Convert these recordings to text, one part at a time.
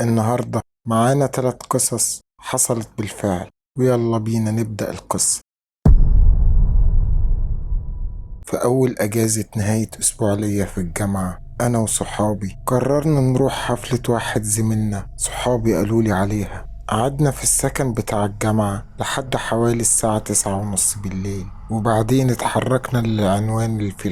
النهاردة معانا 3 قصص حصلت بالفعل، ويلا بينا نبدأ القصة. في أول أجازة نهاية أسبوع ليا في الجامعة، أنا وصحابي قررنا نروح حفلة واحد زميلنا صحابي قالولي عليها. قعدنا في السكن بتاع الجامعة لحد حوالي الساعة 9:30 بالليل، وبعدين اتحركنا للعنوان اللي فيه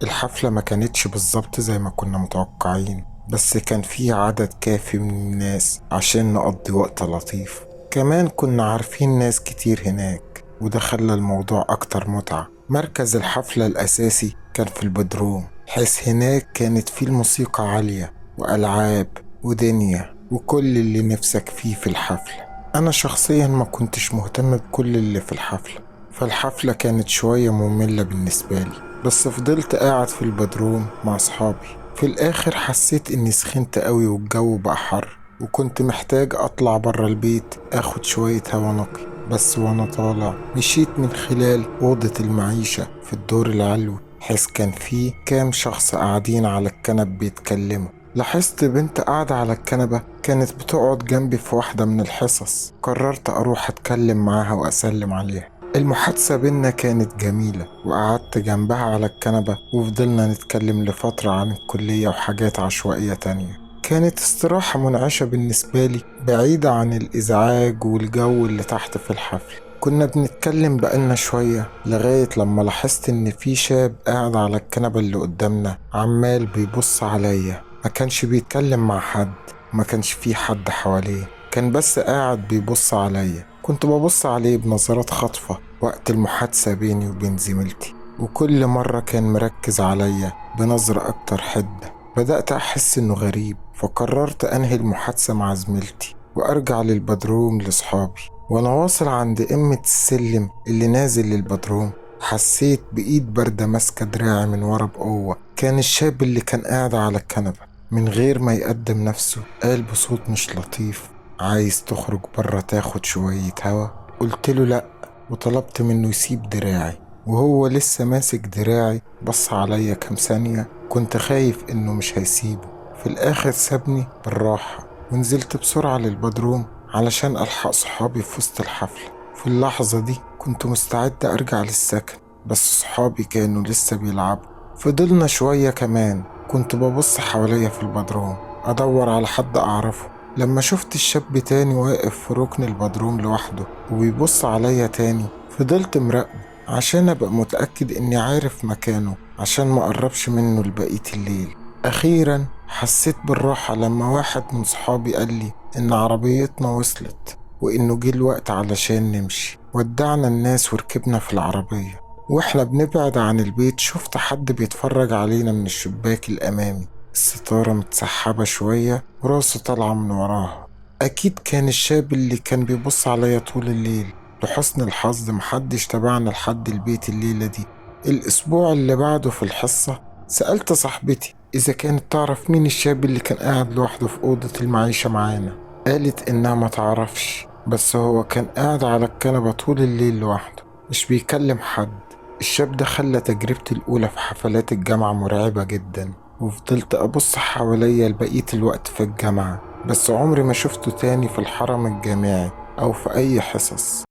الحفلة ما كانتش بالظبط زي ما كنا متوقعين، بس كان فيه عدد كافي من الناس عشان نقضي وقت لطيف. كمان كنا عارفين ناس كتير هناك، وده خلى الموضوع أكتر متعة. مركز الحفلة الأساسي كان في البدروم، حيث هناك كانت فيه الموسيقى عالية وألعاب ودنيا وكل اللي نفسك فيه في الحفلة. أنا شخصيا ما كنتش مهتم بكل اللي في الحفلة، فالحفلة كانت شوية مملة بالنسبة لي، بس فضلت قاعد في البدروم مع أصحابي. في الآخر حسيت إني سخنت قوي والجو بقى حر، وكنت محتاج أطلع برا البيت أخد شوية هوا نقي. بس وأنا طالع مشيت من خلال أوضة المعيشة في الدور العلوي، حيث كان فيه كام شخص قاعدين على الكنب بيتكلموا. لاحظت بنت قاعدة على الكنبة كانت بتقعد جنبي في واحدة من الحصص. قررت أروح أتكلم معاها وأسلم عليها. المحادثة بينا كانت جميلة، وقعدت جنبها على الكنبة وفضلنا نتكلم لفترة عن الكلية وحاجات عشوائية تانية. كانت استراحة منعشة بالنسبة لي، بعيدة عن الإزعاج والجو اللي تحت في الحفل. كنا بنتكلم بقالنا شوية لغاية لما لاحظت إن في شاب قاعد على الكنبة اللي قدامنا عمال بيبص عليا. ما كانش بيتكلم مع حد، ما كانش في حد حواليه، كان بس قاعد بيبص عليا. كنت ببص عليه بنظرات خاطفة وقت المحادثة بيني وبين زميلتي، وكل مرة كان مركز عليا بنظرة أكتر حدة. بدأت أحس إنه غريب، فقررت أنهي المحادثة مع زميلتي وأرجع للبدروم لصحابي. وأنا واصل عند قمة السلم اللي نازل للبدروم، حسيت بإيد باردة ماسكة دراعي من ورا بقوة. كان الشاب اللي كان قاعد على الكنبة. من غير ما يقدم نفسه قال بصوت مش لطيف: عايز تخرج برا تاخد شوية هوا؟ قلت له لأ، وطلبت منه يسيب دراعي. وهو لسه ماسك دراعي بص عليا كام ثانية، كنت خايف إنه مش هيسيبه. في الآخر سابني بالراحة، ونزلت بسرعة للبدروم علشان ألحق صحابي في وسط الحفلة. في اللحظة دي كنت مستعد أرجع للسكن، بس صحابي كانوا لسه بيلعبوا. فضلنا شوية كمان، كنت ببص حواليا في البدروم أدور على حد أعرفه، لما شفت الشاب تاني واقف في ركن البدروم لوحده وبيبص عليا تاني. فضلت مراقبه عشان أبقى متأكد إني عارف مكانه عشان ما أقربش منه لبقية الليل. أخيرا حسيت بالراحة لما واحد من صحابي قال لي إن عربيتنا وصلت وإنه جه الوقت علشان نمشي. ودعنا الناس وركبنا في العربية، وإحنا بنبعد عن البيت شفت حد بيتفرج علينا من الشباك الأمامي، الستارة متسحبة شوية وراسه طالعة من وراها. أكيد كان الشاب اللي كان بيبص عليا طول الليل. لحسن الحظ محدش تبعنا لحد البيت الليلة دي. الأسبوع اللي بعده في الحصة سألت صاحبتي إذا كانت تعرف مين الشاب اللي كان قاعد لوحده في أوضة المعيشة معانا. قالت إنها ما تعرفش، بس هو كان قاعد على الكنبة طول الليل لوحده مش بيكلم حد. الشاب ده خلى تجربتي الأولى في حفلات الجامعة مرعبة جدا، وفضلت أبص حواليا لبقية الوقت في الجامعة، بس عمري ما شفته تاني في الحرم الجامعي أو في أي حصص.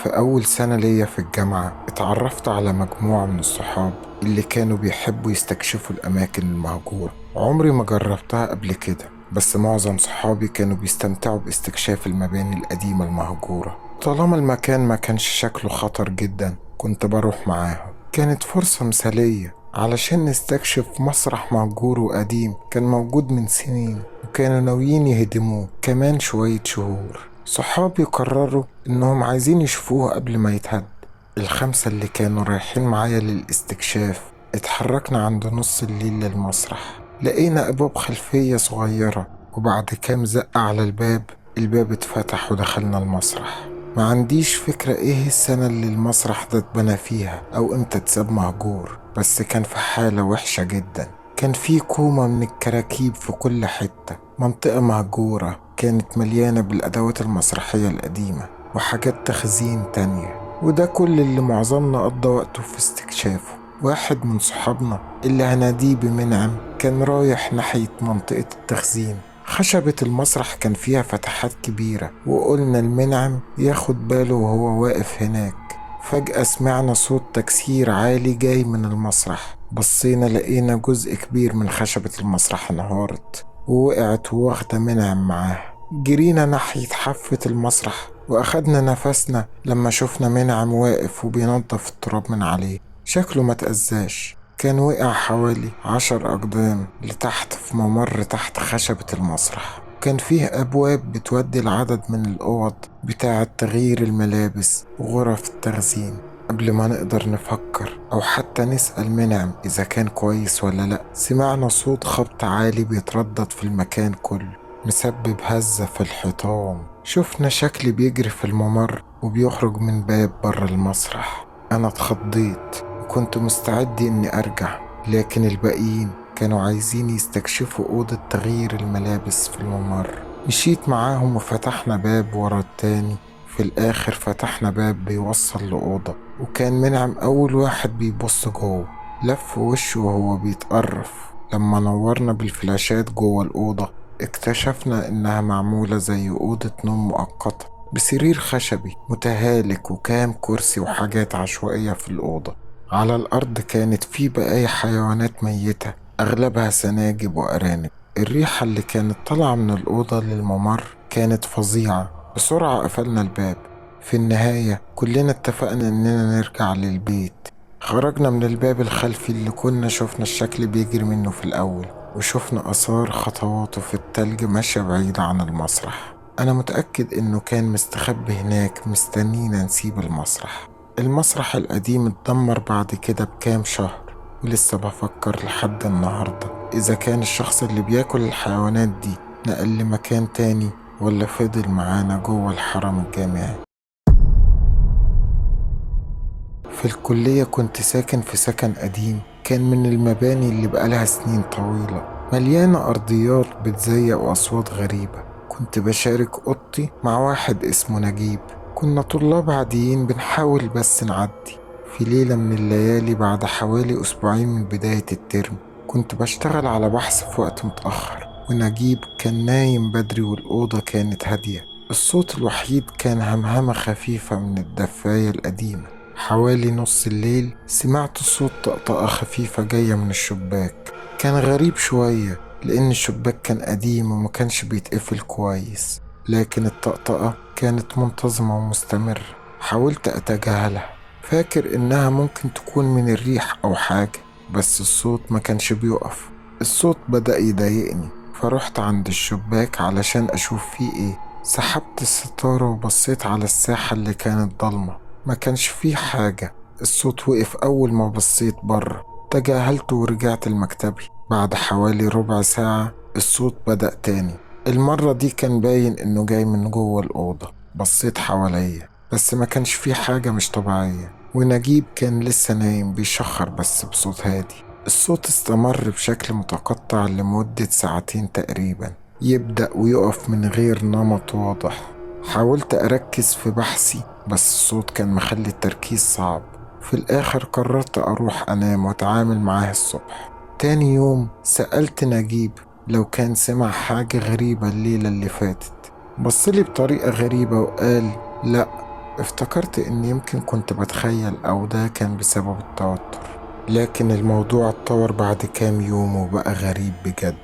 في أول سنة ليا في الجامعة اتعرفت على مجموعة من الصحاب اللي كانوا بيحبوا يستكشفوا الأماكن المهجورة. عمري ما جربتها قبل كده، بس معظم صحابي كانوا بيستمتعوا باستكشاف المباني القديمة المهجورة. طالما المكان ما كانش شكله خطر جدا كنت بروح معاهم. كانت فرصة مثالية علشان نستكشف مسرح مهجور وقديم كان موجود من سنين، وكانوا ناويين يهدموه كمان شوية شهور. صحابي قرروا إنهم عايزين يشوفوه قبل ما يتهد. ال5 اللي كانوا رايحين معايا للاستكشاف اتحركنا عند نص الليل للمسرح. لقينا أبواب خلفية صغيرة، وبعد كام زقة على الباب اتفتح ودخلنا المسرح. ما عنديش فكرة ايه السنة اللي المسرح ده اتبنى فيها او امتى اتساب مهجور، بس كان في حالة وحشة جدا. كان في كومة من الكراكيب في كل حتة. منطقة مهجورة كانت مليانة بالأدوات المسرحية القديمة وحاجات تخزين تانية، وده كل اللي معظمنا قضى وقته في استكشافه. واحد من صحابنا اللي هناديه بمنعم كان رايح ناحية منطقة التخزين. خشبة المسرح كان فيها فتحات كبيرة، وقلنا المنعم ياخد باله وهو واقف هناك. فجأة سمعنا صوت تكسير عالي جاي من المسرح. بصينا لقينا جزء كبير من خشبة المسرح انهارت ووقعت وواخدة منعم معاها. جرينا ناحية حافة المسرح وأخدنا نفسنا لما شفنا منعم واقف وبينضف التراب من عليه. شكله ما تأذاش، كان وقع حوالي 10 أقدام لتحت في ممر تحت خشبة المسرح. كان فيه أبواب بتودي العدد من الأوض بتاعة تغيير الملابس وغرف التخزين. قبل ما نقدر نفكر أو حتى نسأل منعم إذا كان كويس ولا لأ، سمعنا صوت خبط عالي بيتردد في المكان كله مسبب هزة في الحيطان. شفنا شكل بيجري في الممر وبيخرج من باب بره المسرح. أنا اتخضيت وكنت مستعد إني أرجع، لكن الباقيين كانوا عايزين يستكشفوا أوضة تغيير الملابس في الممر. مشيت معاهم وفتحنا باب ورا التاني. في الآخر فتحنا باب بيوصل لأوضة، وكان منعم أول واحد بيبص جوه. لف وشه وهو بيتقرف. لما نورنا بالفلاشات جوه الأوضة اكتشفنا إنها معمولة زي أوضة نوم مؤقتة بسرير خشبي متهالك وكام كرسي وحاجات عشوائية في الأوضة. على الأرض كانت في بقايا حيوانات ميتة، أغلبها سناجب وأرانب. الريحة اللي كانت طالعة من الأوضة للممر كانت فظيعة. بسرعة قفلنا الباب. في النهاية كلنا اتفقنا إننا نرجع للبيت. خرجنا من الباب الخلفي اللي كنا شفنا الشكل بيجري منه في الأول، وشفنا آثار خطواته في التلج ماشية بعيدة عن المسرح. أنا متأكد إنه كان مستخبي هناك مستنينا نسيب المسرح. المسرح القديم اتدمر بعد كده بكام شهر، ولسه بفكر لحد النهاردة إذا كان الشخص اللي بياكل الحيوانات دي نقل لمكان تاني ولا فضل معانا جوه الحرم الجامعي. في الكلية كنت ساكن في سكن قديم، كان من المباني اللي بقالها سنين طويلة، مليانة أرضيات بتزيق وأصوات غريبة. كنت بشارك أوضتي مع واحد اسمه نجيب. كنا طلاب عاديين بنحاول بس نعدي. في ليلة من الليالي بعد حوالي أسبوعين من بداية الترم، كنت بشتغل على بحث في وقت متأخر، ونجيب كان نايم بدري والأوضة كانت هادية. الصوت الوحيد كان همهمة خفيفة من الدفاية القديمة. حوالي نص الليل سمعت صوت طقطقة خفيفة جاية من الشباك. كان غريب شوية لأن الشباك كان قديم وما كانش بيتقفل كويس، لكن الطقطقة كانت منتظمة ومستمرة. حاولت أتجاهلها، فاكر إنها ممكن تكون من الريح أو حاجة، بس الصوت ما كانش بيقف. الصوت بدأ يضايقني، فرحت عند الشباك علشان أشوف فيه إيه. سحبت الستارة وبصيت على الساحة اللي كانت ضلمة، ما كانش فيه حاجة. الصوت وقف أول ما بصيت بره. تجاهلته ورجعت لمكتبي. بعد حوالي ربع ساعة الصوت بدأ تاني. المرة دي كان باين إنه جاي من جوه الأوضة. بصيت حواليا بس ما كانش فيه حاجة مش طبيعية، ونجيب كان لسه نايم بيشخر بس بصوت هادي. الصوت استمر بشكل متقطع لمدة ساعتين تقريبا، يبدأ ويقف من غير نمط واضح. حاولت أركز في بحثي بس الصوت كان مخلي التركيز صعب. في الآخر قررت أروح أنام وأتعامل معاه الصبح. تاني يوم سألت نجيب لو كان سمع حاجة غريبة الليلة اللي فاتت. بصلي بطريقة غريبة وقال لأ. افتكرت إن يمكن كنت بتخيل أو ده كان بسبب التوتر، لكن الموضوع اتطور بعد كام يوم وبقى غريب بجد.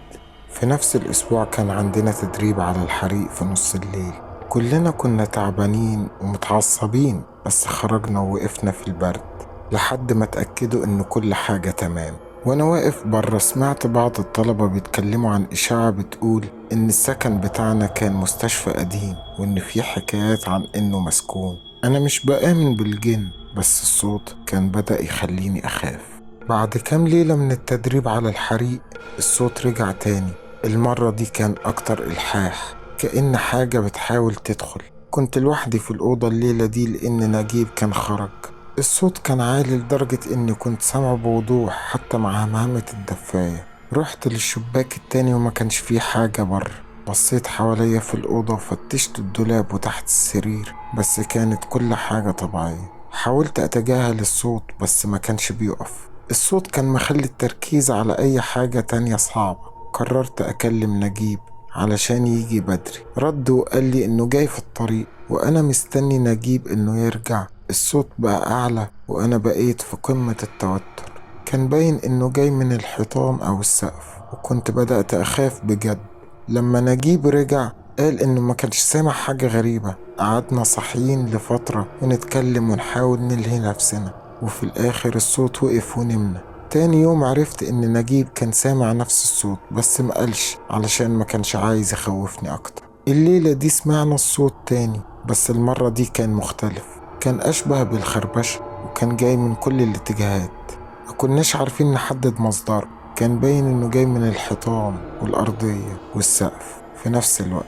في نفس الأسبوع كان عندنا تدريب على الحريق في نص الليل. كلنا كنا تعبانين ومتعصبين، بس خرجنا ووقفنا في البرد لحد ما اتأكدوا إن كل حاجة تمام. وأنا واقف برا سمعت بعض الطلبة بيتكلموا عن إشاعة بتقول إن السكن بتاعنا كان مستشفى قديم، وإن في حكايات عن إنه مسكون. أنا مش بآمن بالجن، بس الصوت كان بدأ يخليني أخاف. بعد كام ليلة من التدريب على الحريق الصوت رجع تاني. المرة دي كان أكتر إلحاح، كأن حاجة بتحاول تدخل. كنت لوحدي في الأوضة الليلة دي لأن نجيب كان خرج. الصوت كان عالي لدرجة إني كنت سامعه بوضوح حتى مع همهمة الدفاية. رحت للشباك التاني وما كانش فيه حاجة بره. بصيت حواليا في الأوضة وفتشت الدولاب وتحت السرير، بس كانت كل حاجة طبيعية. حاولت أتجاهل الصوت بس ما كانش بيقف. الصوت كان مخلي التركيز على أي حاجة تانية صعبة. قررت أكلم نجيب علشان يجي بدري. رد وقال لي إنه جاي في الطريق، وأنا مستني نجيب إنه يرجع. الصوت بقى أعلى وأنا بقيت في قمة التوتر. كان باين إنه جاي من الحيطان أو السقف، وكنت بدأت أخاف بجد. لما نجيب رجع قال إنه ما كانش سامع حاجة غريبة. قعدنا صاحيين لفترة ونتكلم ونحاول نلهي نفسنا، وفي الآخر الصوت وقف ونمنا. تاني يوم عرفت إن نجيب كان سامع نفس الصوت بس مقالش علشان ما كانش عايز يخوفني أكتر. الليلة دي سمعنا الصوت تاني، بس المرة دي كان مختلف. كان أشبه بالخربشة وكان جاي من كل الاتجاهات. ما كناش عارفين نحدد مصدره. كان باين إنه جاي من الحيطان والأرضية والسقف في نفس الوقت.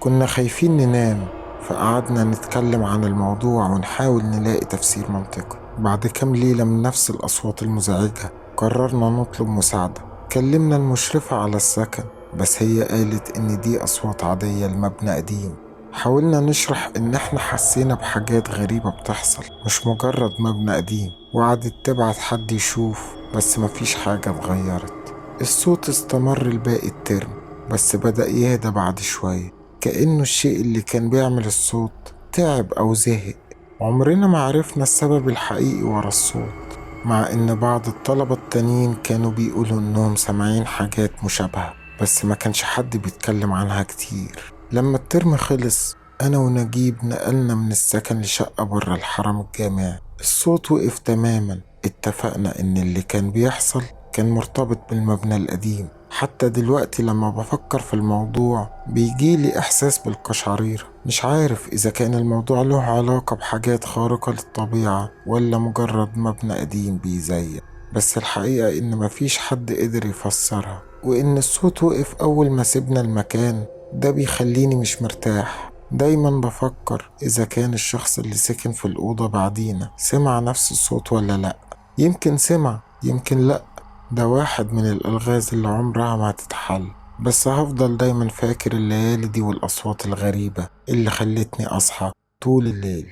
كنا خايفين ننام، فقعدنا نتكلم عن الموضوع ونحاول نلاقي تفسير منطقي. بعد كام ليلة من نفس الأصوات المزعجة قررنا نطلب مساعدة. كلمنا المشرفة على السكن، بس هي قالت إن دي أصوات عادية لمبنى قديم. حاولنا نشرح إن إحنا حسينا بحاجات غريبة بتحصل، مش مجرد مبنى قديم. وقعدت تبعت حد يشوف، بس مفيش حاجة اتغيرت. الصوت استمر لباقي الترم، بس بدأ يهدى بعد شوية، كأنه الشيء اللي كان بيعمل الصوت تعب أو زهق. عمرنا ما عرفنا السبب الحقيقي ورا الصوت، مع إن بعض الطلبة التانيين كانوا بيقولوا إنهم سامعين حاجات مشابهة، بس ما كانش حد بيتكلم عنها كتير. لما الترم خلص أنا ونجيب نقلنا من السكن لشقة بره الحرم الجامعي. الصوت وقف تماما. اتفقنا إن اللي كان بيحصل كان مرتبط بالمبنى القديم. حتى دلوقتي لما بفكر في الموضوع بيجيلي إحساس بالقشعريرة. مش عارف إذا كان الموضوع له علاقة بحاجات خارقة للطبيعة ولا مجرد مبنى قديم بيزين. بس الحقيقة إن مفيش حد قدر يفسرها، وإن الصوت وقف أول ما سيبنا المكان ده بيخليني مش مرتاح. دايما بفكر إذا كان الشخص اللي سكن في الأوضة بعدينا سمع نفس الصوت ولا لأ. يمكن سمع، يمكن لأ. ده واحد من الألغاز اللي عمرها ما هتتحل. بس هفضل دايما فاكر الليالي دي والأصوات الغريبة اللي خلتني أصحى طول الليل.